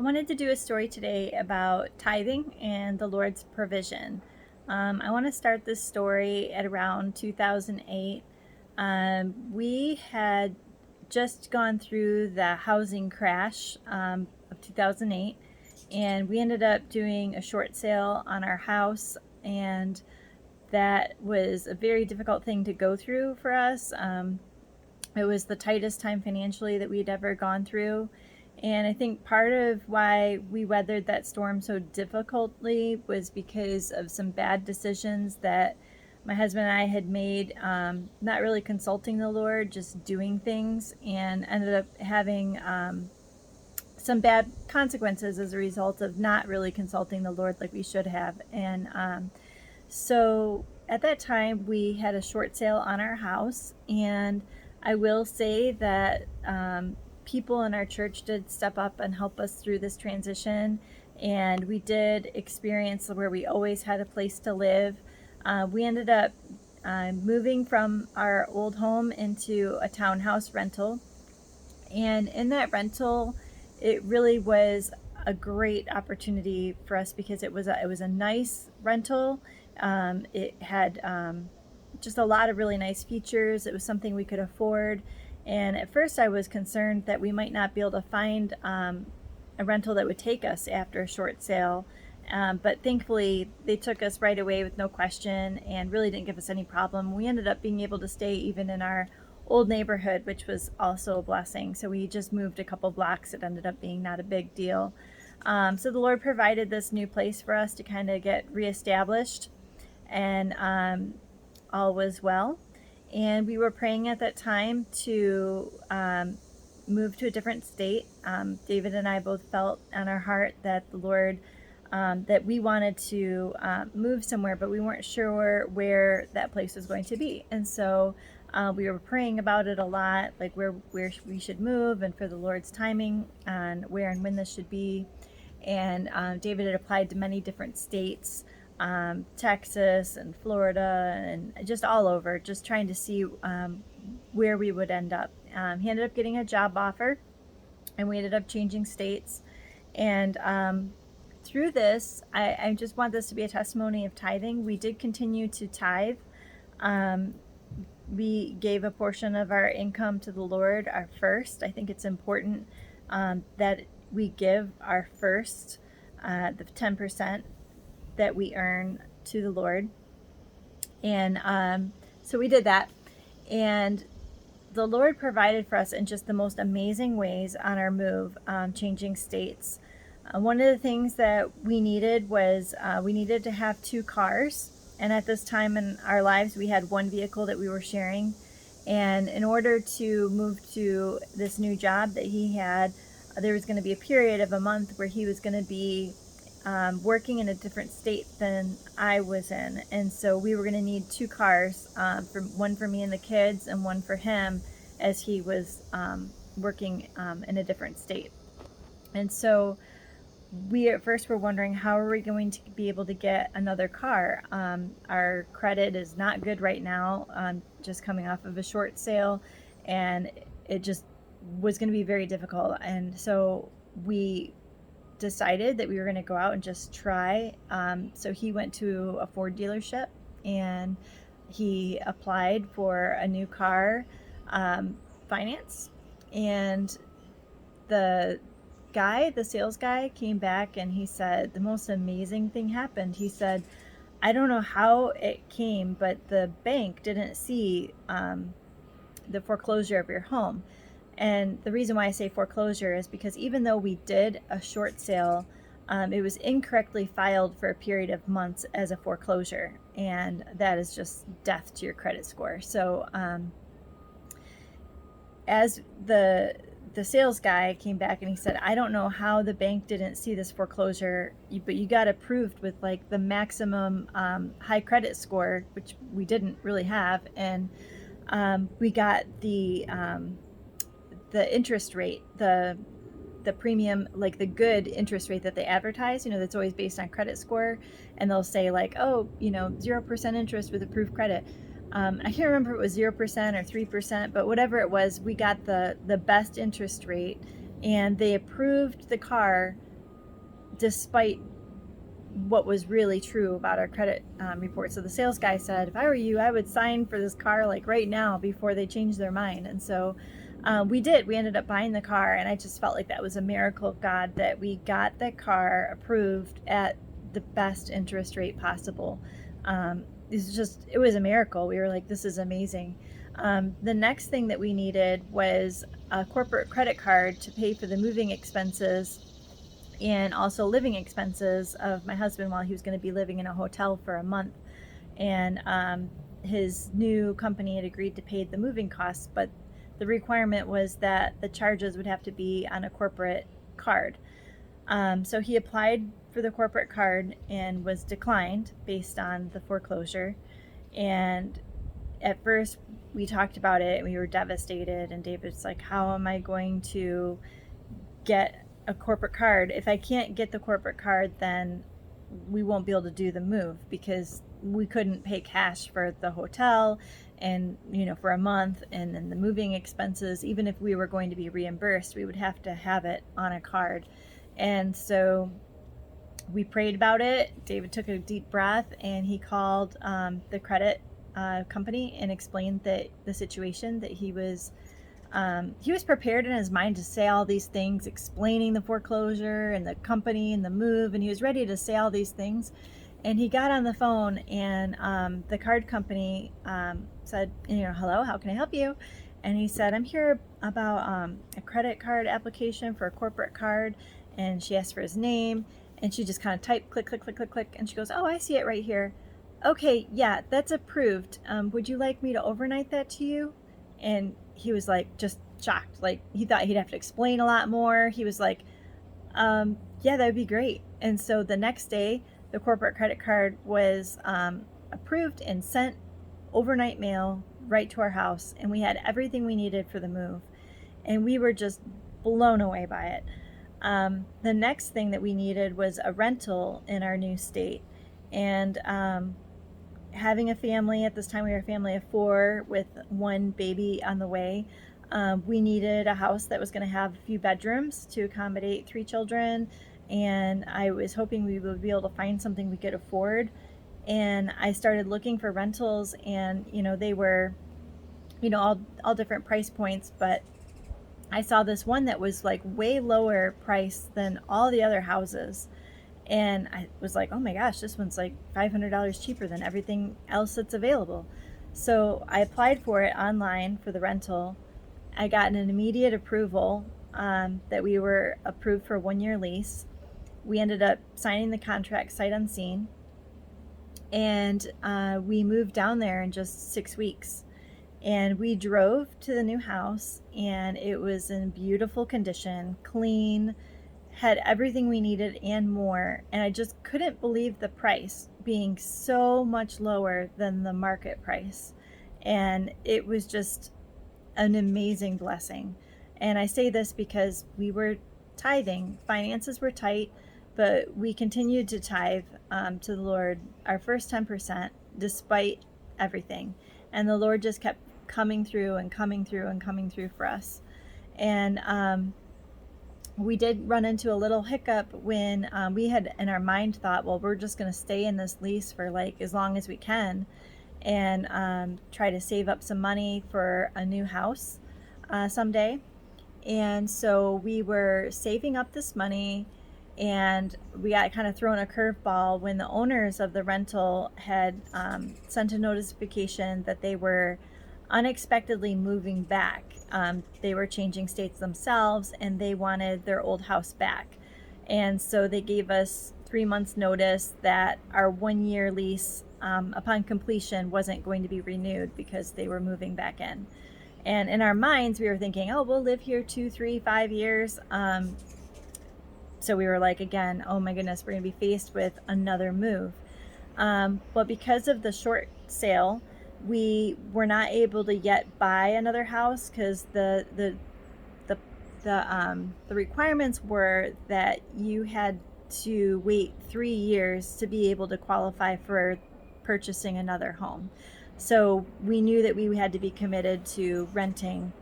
I wanted to do a story today about tithing and the Lord's provision. I want to start this story at around 2008. We had just gone through the housing crash of 2008, and we ended up doing a short sale on our house, and that was a very difficult thing to go through for us. It was the tightest time financially that we'd ever gone through. And I think part of why we weathered that storm so difficultly was because of some bad decisions that my husband and I had made, not really consulting the Lord, just doing things, and ended up having some bad consequences as a result of not really consulting the Lord like we should have. And so at that time, we had a short sale on our house, and I will say that people in our church did step up and help us through this transition, and we did experience where we always had a place to live. We ended up moving from our old home into a townhouse rental, and in that rental, it really was a great opportunity for us because it was a nice rental. It had just a lot of really nice features. It was something we could afford. And at first, I was concerned that we might not be able to find a rental that would take us after a short sale. But thankfully, they took us right away with no question and really didn't give us any problem. We ended up being able to stay even in our old neighborhood, which was also a blessing. So we just moved a couple blocks. It ended up being not a big deal. So the Lord provided this new place for us to kind of get reestablished, and all was well. And we were praying at that time to move to a different state. David and I both felt on our heart that the Lord, that we wanted to move somewhere, but we weren't sure where that place was going to be. And so we were praying about it a lot, like where we should move and for the Lord's timing on where and when this should be. And David had applied to many different states, Texas and Florida and just all over, just trying to see where we would end up. He ended up getting a job offer, and we ended up changing states. And through this, I just want this to be a testimony of tithing. We did continue to tithe. We gave a portion of our income to the Lord, our first. I think it's important that we give our first, the 10% that we earn, to the Lord. And so we did that. And the Lord provided for us in just the most amazing ways on our move, changing states. One of the things that we needed was we needed to have two cars. And at this time in our lives, we had one vehicle that we were sharing. And in order to move to this new job that he had, there was going to be a period of a month where he was going to be working in a different state than I was in. And so we were going to need two cars, one for me and the kids and one for him as he was working in a different state. And so we at first were wondering, how are we going to be able to get another car? Our credit is not good right now, just coming off of a short sale, and it just was going to be very difficult. And so we decided that we were going to go out and just try. So he went to a Ford dealership and he applied for a new car finance. And the sales guy came back and he said the most amazing thing happened. He said, I don't know how it came, but the bank didn't see the foreclosure of your home. And the reason why I say foreclosure is because even though we did a short sale, it was incorrectly filed for a period of months as a foreclosure. And that is just death to your credit score. So as the sales guy came back and he said, I don't know how the bank didn't see this foreclosure, but you got approved with like the maximum high credit score, which we didn't really have. And we got the interest rate, the premium, like the good interest rate that they advertise, that's always based on credit score. And they'll say like, 0% interest with approved credit. I can't remember if it was 0% or 3%, but whatever it was, we got the best interest rate, and they approved the car despite what was really true about our credit report. So the sales guy said, if I were you, I would sign for this car like right now before they change their mind. And so we did. We ended up buying the car, and I just felt like that was a miracle of God that we got the car approved at the best interest rate possible. It was a miracle. We were like, this is amazing. The next thing that we needed was a corporate credit card to pay for the moving expenses and also living expenses of my husband while he was going to be living in a hotel for a month. And his new company had agreed to pay the moving costs, but the requirement was that the charges would have to be on a corporate card. So he applied for the corporate card and was declined based on the foreclosure. And at first we talked about it and we were devastated, and David's like, how am I going to get a corporate card? If I can't get the corporate card, then we won't be able to do the move, because we couldn't pay cash for the hotel and for a month, and then the moving expenses, even if we were going to be reimbursed, we would have to have it on a card. And so we prayed about it. David took a deep breath and he called the credit company and explained the situation, that he was prepared in his mind to say all these things, explaining the foreclosure and the company and the move, and he was ready to say all these things. And he got on the phone, and the card company said, hello, how can I help you? And he said, I'm here about a credit card application for a corporate card. And she asked for his name, and she just kind of typed, click, click, click, click, click. And she goes, oh, I see it right here. Okay, yeah, that's approved. Would you like me to overnight that to you? And he was like, just shocked. Like, he thought he'd have to explain a lot more. He was like, yeah, that would be great. And so the next day, the corporate credit card was approved and sent overnight mail right to our house. And we had everything we needed for the move. And we were just blown away by it. The next thing that we needed was a rental in our new state. And having a family, at this time we were a family of 4 with 1 baby on the way, we needed a house that was going to have a few bedrooms to accommodate 3 children, and I was hoping we would be able to find something we could afford. And I started looking for rentals, and they were all different price points, but I saw this one that was like way lower price than all the other houses. And I was like, oh my gosh, this one's like $500 cheaper than everything else that's available. So I applied for it online for the rental. I got an immediate approval that we were approved for a 1-year lease. We ended up signing the contract sight unseen. And we moved down there in just 6 weeks. And we drove to the new house, and it was in beautiful condition, clean, had everything we needed and more. And I just couldn't believe the price being so much lower than the market price. And it was just an amazing blessing. And I say this because we were tithing. Finances were tight, but we continued to tithe to the Lord, our first 10%, despite everything. And the Lord just kept coming through and coming through and coming through for us. And we did run into a little hiccup when we had in our mind thought, well, we're just going to stay in this lease for like as long as we can, and try to save up some money for a new house someday. And so we were saving up this money, and we got kind of thrown a curveball when the owners of the rental had sent a notification that they were unexpectedly moving back. They were changing states themselves, and they wanted their old house back. And so they gave us 3 months notice that our 1-year lease upon completion wasn't going to be renewed because they were moving back in. And in our minds, we were thinking, oh, we'll live here 2, 3, 5 years. So we were like, again, oh my goodness, we're going to be faced with another move. But because of the short sale, we were not able to yet buy another house, because the requirements were that you had to wait 3 years to be able to qualify for purchasing another home. So we knew that we had to be committed to renting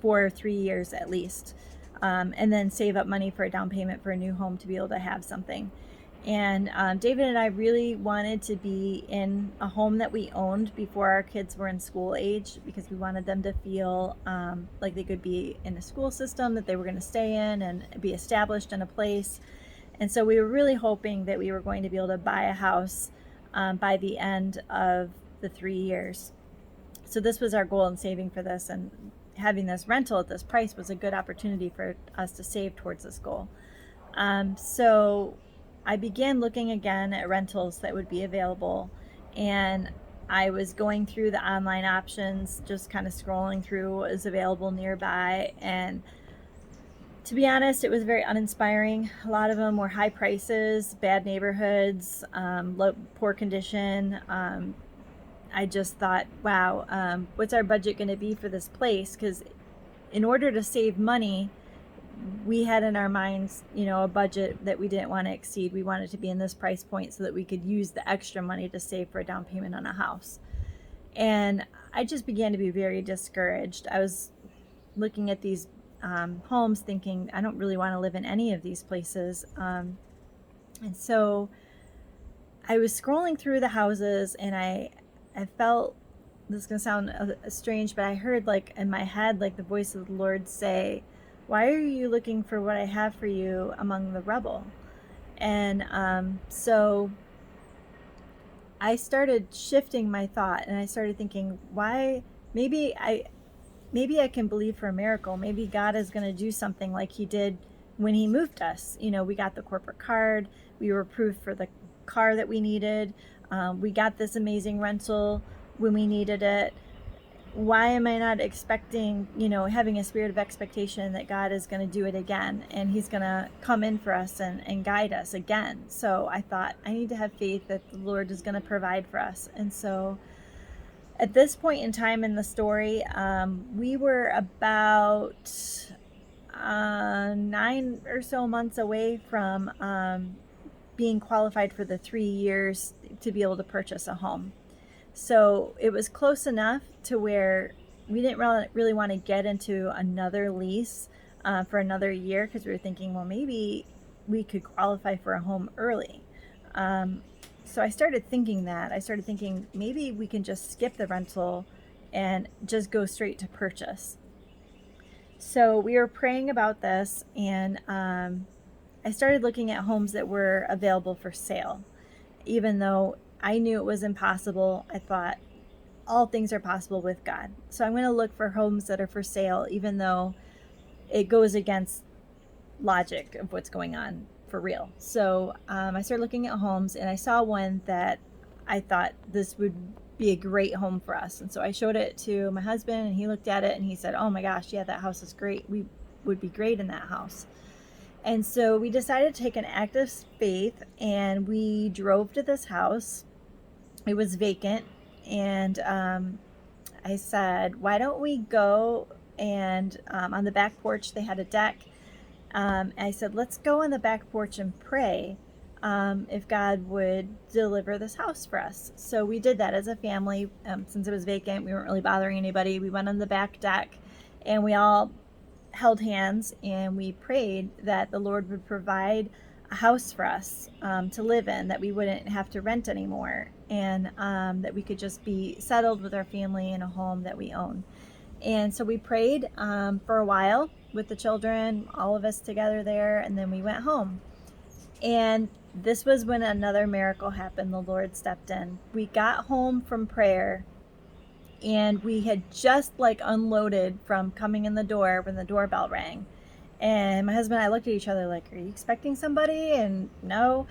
for 3 years at least. and then save up money for a down payment for a new home to be able to have something. And David and I really wanted to be in a home that we owned before our kids were in school age, because we wanted them to feel like they could be in a school system that they were going to stay in and be established in a place. And so we were really hoping that we were going to be able to buy a house by the end of the 3 years. So this was our goal in saving for this, and having this rental at this price was a good opportunity for us to save towards this goal. So I began looking again at rentals that would be available, and I was going through the online options, just kind of scrolling through what was available nearby. And to be honest, it was very uninspiring. A lot of them were high prices, bad neighborhoods, poor condition. I just thought, wow, what's our budget going to be for this place? Because in order to save money, we had in our minds, a budget that we didn't want to exceed. We wanted to be in this price point so that we could use the extra money to save for a down payment on a house. And I just began to be very discouraged. I was looking at these homes thinking, I don't really want to live in any of these places. And so I was scrolling through the houses, and I felt, this is going to sound strange, but I heard in my head, the voice of the Lord say, why are you looking for what I have for you among the rubble? And so I started shifting my thought, and I started thinking, why, maybe I can believe for a miracle. Maybe God is going to do something like he did when he moved us. We got the corporate card. We were approved for the car that we needed. We got this amazing rental when we needed it. Why am I not expecting, having a spirit of expectation that God is going to do it again, and he's going to come in for us and guide us again? So I thought, I need to have faith that the Lord is going to provide for us. And so at this point in time in the story, we were about 9 or so months away from being qualified for the 3 years to be able to purchase a home. So it was close enough to where we didn't really want to get into another lease for another year, because we were thinking, well, maybe we could qualify for a home early. So I started thinking maybe we can just skip the rental and just go straight to purchase. So we were praying about this, and I started looking at homes that were available for sale. Even though I knew it was impossible, I thought all things are possible with God. So I'm going to look for homes that are for sale, even though it goes against logic of what's going on for real. So I started looking at homes, and I saw one that I thought this would be a great home for us. And so I showed it to my husband, and he looked at it and he said, oh my gosh, yeah, that house is great. We would be great in that house. And so we decided to take an act of faith, and we drove to this house. It was vacant, and I said, why don't we go, and on the back porch they had a deck. I said, let's go on the back porch and pray if God would deliver this house for us. So we did that as a family. Since it was vacant, we weren't really bothering anybody. We went on the back deck, and we all held hands, and we prayed that the Lord would provide a house for us to live in, that we wouldn't have to rent anymore, and that we could just be settled with our family in a home that we own. And so we prayed for a while with the children, all of us together there, and then we went home. And this was when another miracle happened. The Lord stepped in. We got home from prayer, and we had just unloaded from coming in the door when the doorbell rang. And my husband and I looked at each other like, are you expecting somebody? And no.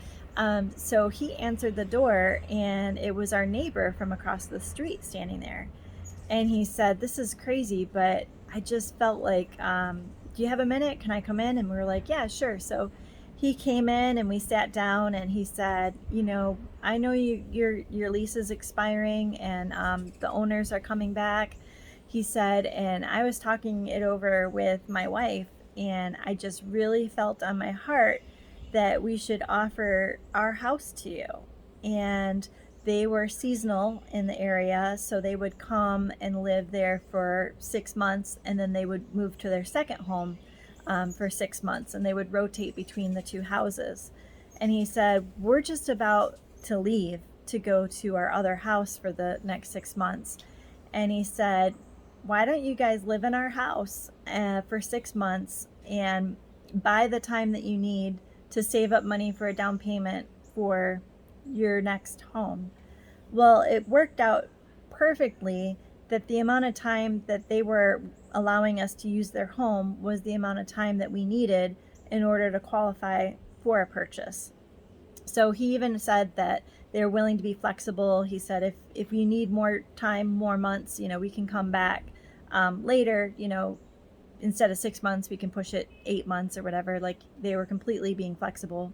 So he answered the door, and it was our neighbor from across the street standing there. And he said, this is crazy, but I just felt like, do you have a minute? Can I come in? And we were like, yeah, sure. So he came in, and we sat down, and he said, I know your lease is expiring, and the owners are coming back. He said, and I was talking it over with my wife, and I just really felt on my heart that we should offer our house to you. And they were seasonal in the area, so they would come and live there for 6 months, and then they would move to their second home for 6 months, and they would rotate between the two houses. And he said, we're just about to leave to go to our other house for the next 6 months. And he said, why don't you guys live in our house for 6 months, and by the time that you need to save up money for a down payment for your next home. Well, it worked out perfectly that the amount of time that they were allowing us to use their home was the amount of time that we needed in order to qualify for a purchase. So he even said that they're willing to be flexible. He said, if you need more time, more months, we can come back later, instead of 6 months, we can push it 8 months or whatever. Like, they were completely being flexible.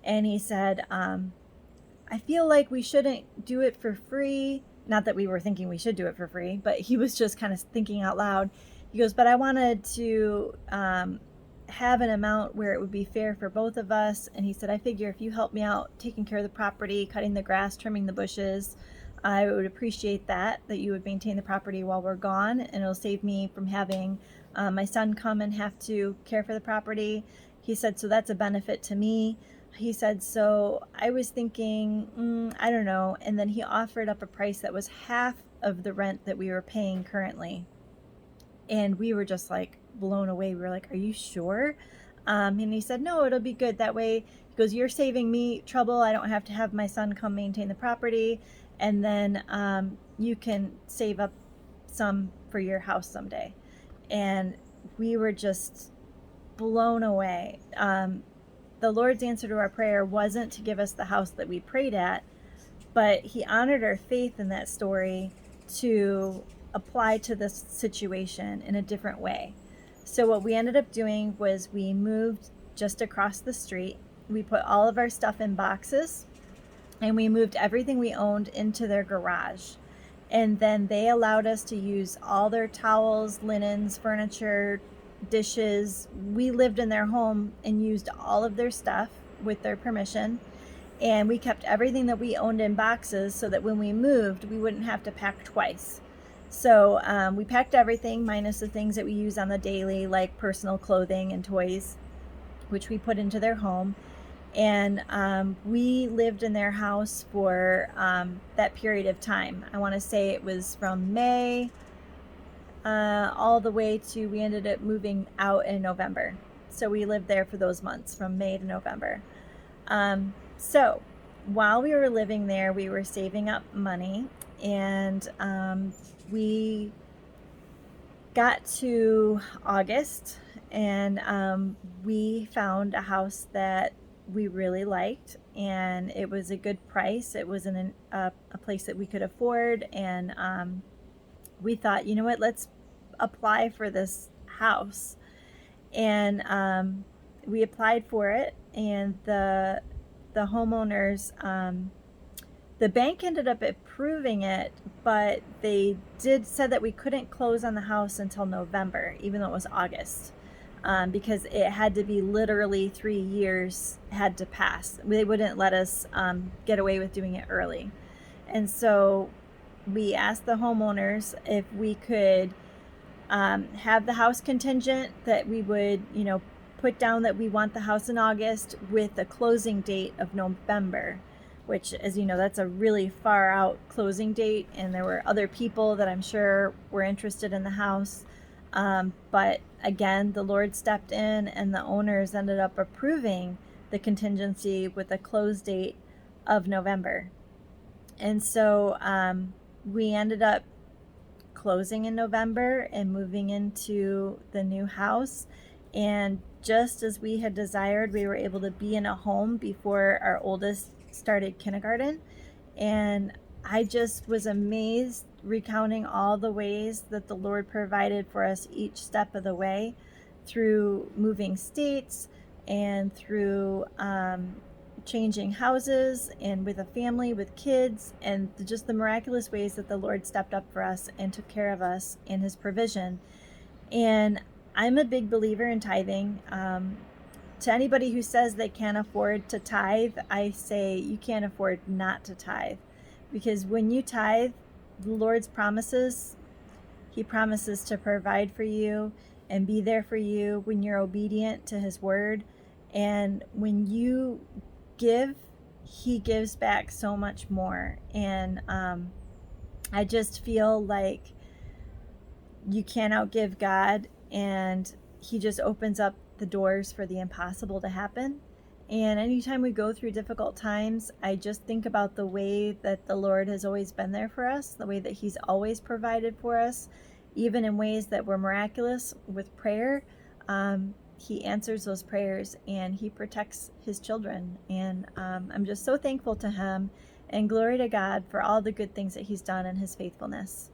And he said, I feel like we shouldn't do it for free. Not that we were thinking we should do it for free, but he was just kind of thinking out loud. He goes, but I wanted to have an amount where it would be fair for both of us. And he said, I figure if you help me out taking care of the property, cutting the grass, trimming the bushes, I would appreciate that you would maintain the property while we're gone, and it'll save me from having my son come and have to care for the property. He said, so that's a benefit to me. He said, so I was thinking, I don't know. And then he offered up a price that was half of the rent that we were paying currently. And we were just like blown away. We were like, are you sure? And he said, no, it'll be good. That way, he goes, you're saving me trouble. I don't have to have my son come maintain the property. And then you can save up some for your house someday. And we were just blown away. The Lord's answer to our prayer wasn't to give us the house that we prayed at, but he honored our faith in that story to apply to this situation in a different way. So what we ended up doing was we moved just across the street. We put all of our stuff in boxes, and we moved everything we owned into their garage. And then they allowed us to use all their towels, linens, furniture, dishes. We lived in their home and used all of their stuff with their permission. And we kept everything that we owned in boxes so that when we moved, we wouldn't have to pack twice. So we packed everything minus the things that we use on the daily, like personal clothing and toys, which we put into their home. And we lived in their house for that period of time. I want to say it was from May all the way to, we ended up moving out in November. So we lived there for those months from May to November. So while we were living there, we were saving up money, and we got to August, and we found a house that we really liked, and it was a good price. It was in a place that we could afford, and we thought, you know what, let's apply for this house. And we applied for it, and the homeowners, the bank ended up approving it, but they said that we couldn't close on the house until November, even though it was August, because it had to be literally 3 years had to pass. They wouldn't let us get away with doing it early. And so we asked the homeowners if we could have the house contingent, that we would, put down that we want the house in August with a closing date of November, which, as you know, that's a really far out closing date. And there were other people that I'm sure were interested in the house. But again, the Lord stepped in, and the owners ended up approving the contingency with a close date of November. And so we ended up closing in November and moving into the new house. And just as we had desired, we were able to be in a home before our oldest started kindergarten. And I just was amazed, recounting all the ways that the Lord provided for us each step of the way, through moving states and through changing houses, and with a family with kids, and just the miraculous ways that the Lord stepped up for us and took care of us in his provision. And I'm a big believer in tithing. To anybody who says they can't afford to tithe, I say you can't afford not to tithe. Because when you tithe, the Lord's promises, he promises to provide for you. and be there for you when you're obedient to his word. And when you give, he gives back so much more. And I just feel like you can't outgive God, and he just opens up the doors for the impossible to happen. And anytime we go through difficult times, I just think about the way that the Lord has always been there for us, the way that he's always provided for us, even in ways that were miraculous with prayer. He answers those prayers, and he protects his children. And I'm just so thankful to him, and glory to God for all the good things that he's done and his faithfulness.